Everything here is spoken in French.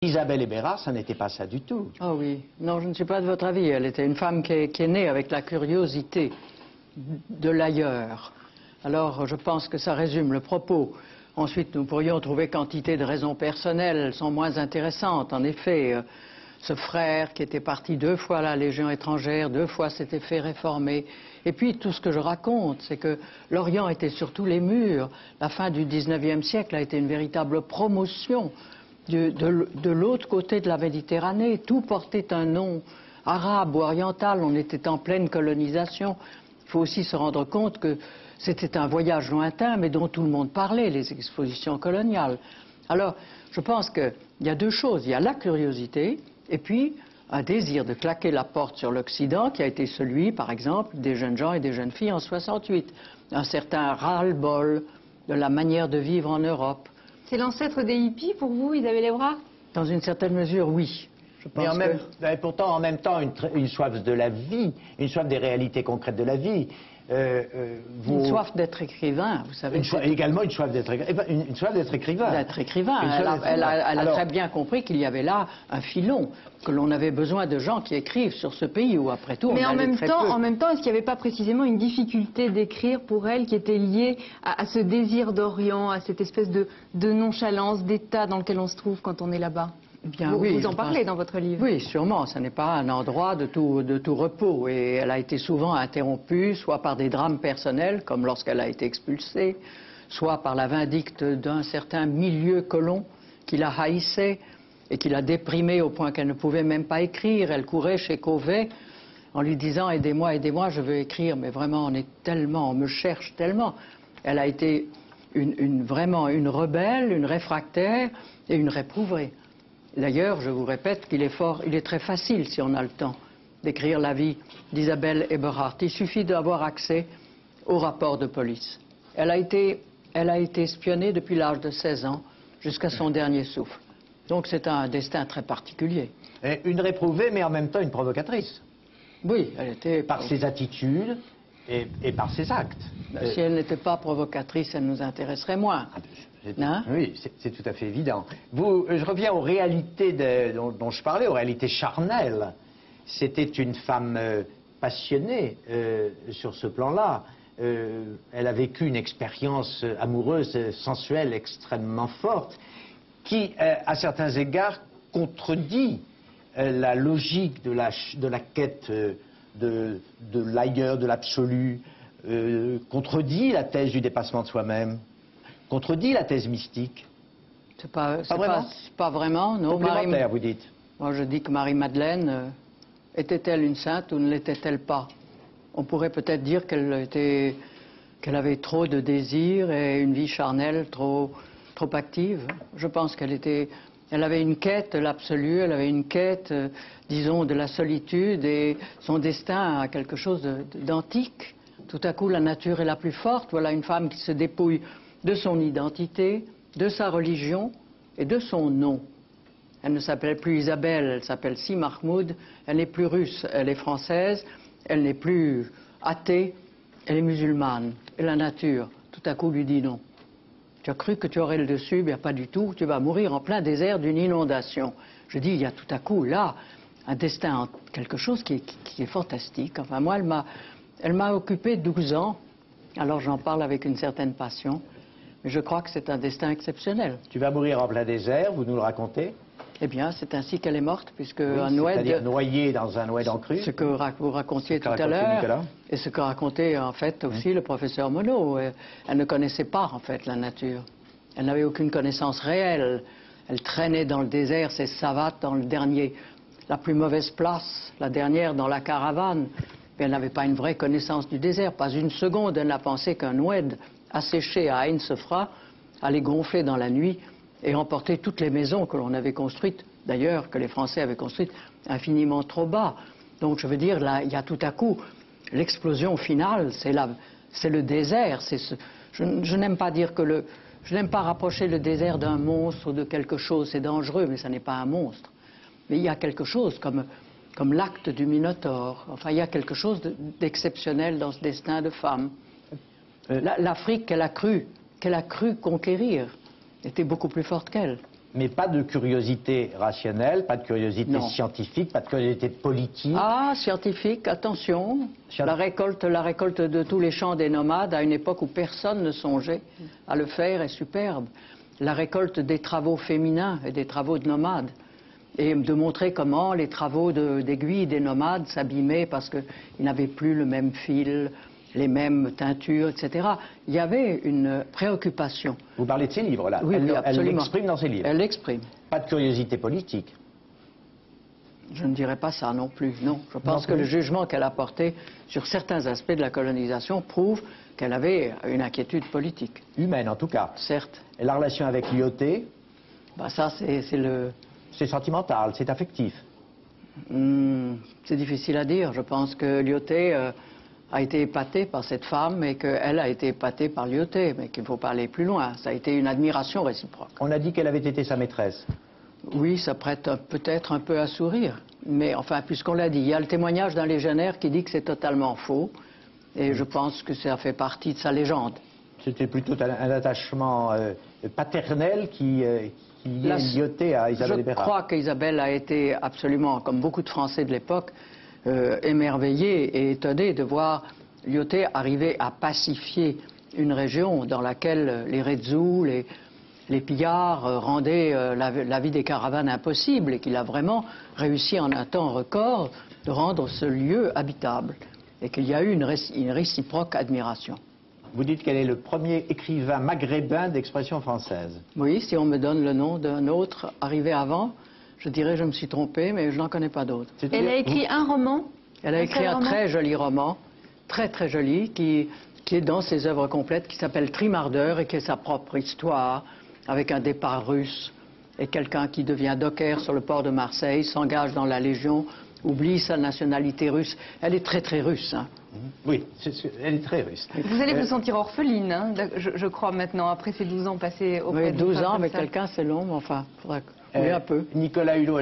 Isabelle Ebérard, ça n'était pas ça du tout. Oh oui, non, je ne suis pas de votre avis. Elle était une femme qui est née avec la curiosité de l'ailleurs. Alors, je pense que ça résume le propos. Ensuite, nous pourrions trouver quantité de raisons personnelles, elles sont moins intéressantes. En effet, ce frère qui était parti 2 fois à la Légion étrangère, 2 fois s'était fait réformer. Et puis, tout ce que je raconte, c'est que l'Orient était sur tous les murs. La fin du 19e siècle a été une véritable promotion de l'autre côté de la Méditerranée. Tout portait un nom arabe ou oriental, on était en pleine colonisation. Il faut aussi se rendre compte que c'était un voyage lointain, mais dont tout le monde parlait, les expositions coloniales. Alors, je pense qu'il y a 2 choses. Il y a la curiosité, et puis un désir de claquer la porte sur l'Occident, qui a été celui, par exemple, des jeunes gens et des jeunes filles en 68. Un certain ras-le-bol de la manière de vivre en Europe. C'est l'ancêtre des hippies pour vous, Isabelle Ebérard? Dans une certaine mesure, oui. Je pense mais pourtant, en même temps, une soif de la vie, une soif des réalités concrètes de la vie. Une soif d'être écrivain, vous savez. Également une soif d'être écrivain. D'être écrivain. Elle a très bien compris qu'il y avait là un filon, que l'on avait besoin de gens qui écrivent sur ce pays où, après tout, mais en même temps, est-ce qu'il n'y avait pas précisément une difficulté d'écrire pour elle qui était liée à ce désir d'Orient, à cette espèce de nonchalance, d'état dans lequel on se trouve quand on est là-bas? Bien, vous en parlez dans votre livre. Oui, sûrement. Ce n'est pas un endroit de tout repos. Et elle a été souvent interrompue, soit par des drames personnels, comme lorsqu'elle a été expulsée, soit par la vindicte d'un certain milieu colon qui la haïssait et qui l'a déprimée au point qu'elle ne pouvait même pas écrire. Elle courait chez Cauvet en lui disant « Aidez-moi, aidez-moi, je veux écrire. » Mais vraiment, on me cherche tellement. Elle a été vraiment une rebelle, une réfractaire et une réprouvrée. D'ailleurs, je vous répète qu'il est très facile, si on a le temps, d'écrire la vie d'Isabelle Ebérard. Il suffit d'avoir accès au rapport de police. Elle a été espionnée depuis l'âge de 16 ans jusqu'à son dernier souffle. Donc c'est un destin très particulier. Et une réprouvée, mais en même temps une provocatrice. Oui, elle était... Par ses attitudes et par ses actes. Si elle n'était pas provocatrice, elle nous intéresserait moins. Oui, c'est tout à fait évident. Je reviens aux réalités dont je parlais, aux réalités charnelles. C'était une femme passionnée sur ce plan-là. Elle a vécu une expérience amoureuse, sensuelle, extrêmement forte, qui, à certains égards, contredit la logique de la quête de l'ailleurs, de l'absolu, contredit la thèse du dépassement de soi-même. Contredit la thèse mystique. C'est pas vraiment, non. Complémentaire, vous dites. Moi, je dis que Marie-Madeleine, était-elle une sainte ou ne l'était-elle pas? On pourrait peut-être dire qu'elle avait trop de désirs et une vie charnelle trop active. Je pense qu'elle avait une quête de l'absolu, elle avait une quête, disons, de la solitude, et son destin a quelque chose d'antique. Tout à coup, la nature est la plus forte. Voilà une femme qui se dépouille de son identité, de sa religion et de son nom. Elle ne s'appelle plus Isabelle, elle s'appelle Si Mahmoud. Elle n'est plus russe, elle est française. Elle n'est plus athée, elle est musulmane. Et la nature, tout à coup, lui dit non. Tu as cru que tu aurais le dessus, bien pas du tout. Tu vas mourir en plein désert d'une inondation. Je dis, il y a tout à coup là un destin, quelque chose qui est fantastique. Enfin, moi, elle m'a occupé 12 ans. Alors j'en parle avec une certaine passion. Mais je crois que c'est un destin exceptionnel. Tu vas mourir en plein désert, vous nous le racontez? Eh bien, c'est ainsi qu'elle est morte, puisque oui, un oued... C'est-à-dire noyée dans un oued en crue. Ce que vous racontiez tout à l'heure, et ce que racontait en fait aussi le professeur Monod. Elle ne connaissait pas en fait la nature. Elle n'avait aucune connaissance réelle. Elle traînait dans le désert ses savates dans la plus mauvaise place, la dernière dans la caravane. Mais elle n'avait pas une vraie connaissance du désert. Pas une seconde, elle n'a pensé qu'un oued asséché à Ain Sefra allait gonfler dans la nuit et emporter toutes les maisons que l'on avait construites, d'ailleurs que les Français avaient construites infiniment trop bas. Donc je veux dire, là, il y a tout à coup l'explosion finale, c'est le désert. Je n'aime pas dire je n'aime pas rapprocher le désert d'un monstre ou de quelque chose, c'est dangereux, mais ça n'est pas un monstre. Mais il y a quelque chose comme l'acte du Minotaure. Enfin, il y a quelque chose d'exceptionnel dans ce destin de femme. L'Afrique qu'elle a cru conquérir était beaucoup plus forte qu'elle. Mais pas de curiosité rationnelle, pas de curiosité Non. scientifique, pas de curiosité politique. Ah, scientifique, attention. La récolte de tous les champs des nomades à une époque où personne ne songeait à le faire est superbe. La récolte des travaux féminins et des travaux de nomades. Et de montrer comment les travaux d'aiguille des nomades s'abîmaient parce qu'ils n'avaient plus le même fil, les mêmes teintures, etc. Il y avait une préoccupation. Vous parlez de ces livres-là. Oui, oui, Elle absolument. l'exprime dans ses livres. Elle l'exprime. Pas de curiosité politique. Je ne dirais pas ça non plus, non. Je pense que le jugement qu'elle a porté sur certains aspects de la colonisation prouve qu'elle avait une inquiétude politique. Humaine, en tout cas. Certes. Et la relation avec Lyautey, Bah ça, c'est le... c'est sentimental, c'est affectif. c'est difficile à dire. Je pense que Lyautey a été épaté par cette femme et qu'elle a été épatée par Lyautey, mais qu'il ne faut pas aller plus loin. Ça a été une admiration réciproque. On a dit qu'elle avait été sa maîtresse. Oui, ça prête peut-être un peu à sourire. Mais enfin, puisqu'on l'a dit, il y a le témoignage d'un légionnaire qui dit que c'est totalement faux. Et je pense que ça fait partie de sa légende. C'était plutôt un attachement paternel qui liait Lyautey à Isabelle Je Bérard. crois qu'Isabelle a été absolument, comme beaucoup de Français de l'époque, émerveillée et étonnée de voir Lyautey arriver à pacifier une région dans laquelle les Redzous, les pillards rendaient la vie des caravanes impossible et qu'il a vraiment réussi en un temps record de rendre ce lieu habitable et qu'il y a eu une réciproque admiration. Vous dites qu'elle est le premier écrivain maghrébin d'expression française. Oui, si on me donne le nom d'un autre arrivé avant, je dirais je me suis trompé, mais je n'en connais pas d'autre. Elle a écrit un roman. Elle a écrit un très joli roman, très très joli, qui est dans ses œuvres complètes, qui s'appelle Trimardeur et qui est sa propre histoire, avec un départ russe et quelqu'un qui devient docker sur le port de Marseille, s'engage dans la Légion, oublie sa nationalité russe. Elle est très très russe. Hein. Oui, elle est très russe. Vous allez vous sentir orpheline, hein, je crois maintenant, après ces 12 ans passés auprès Oui, de 12 femmes ans comme avec ça. quelqu'un, c'est long, mais enfin, il faudra couler un peu. Nicolas Hulot,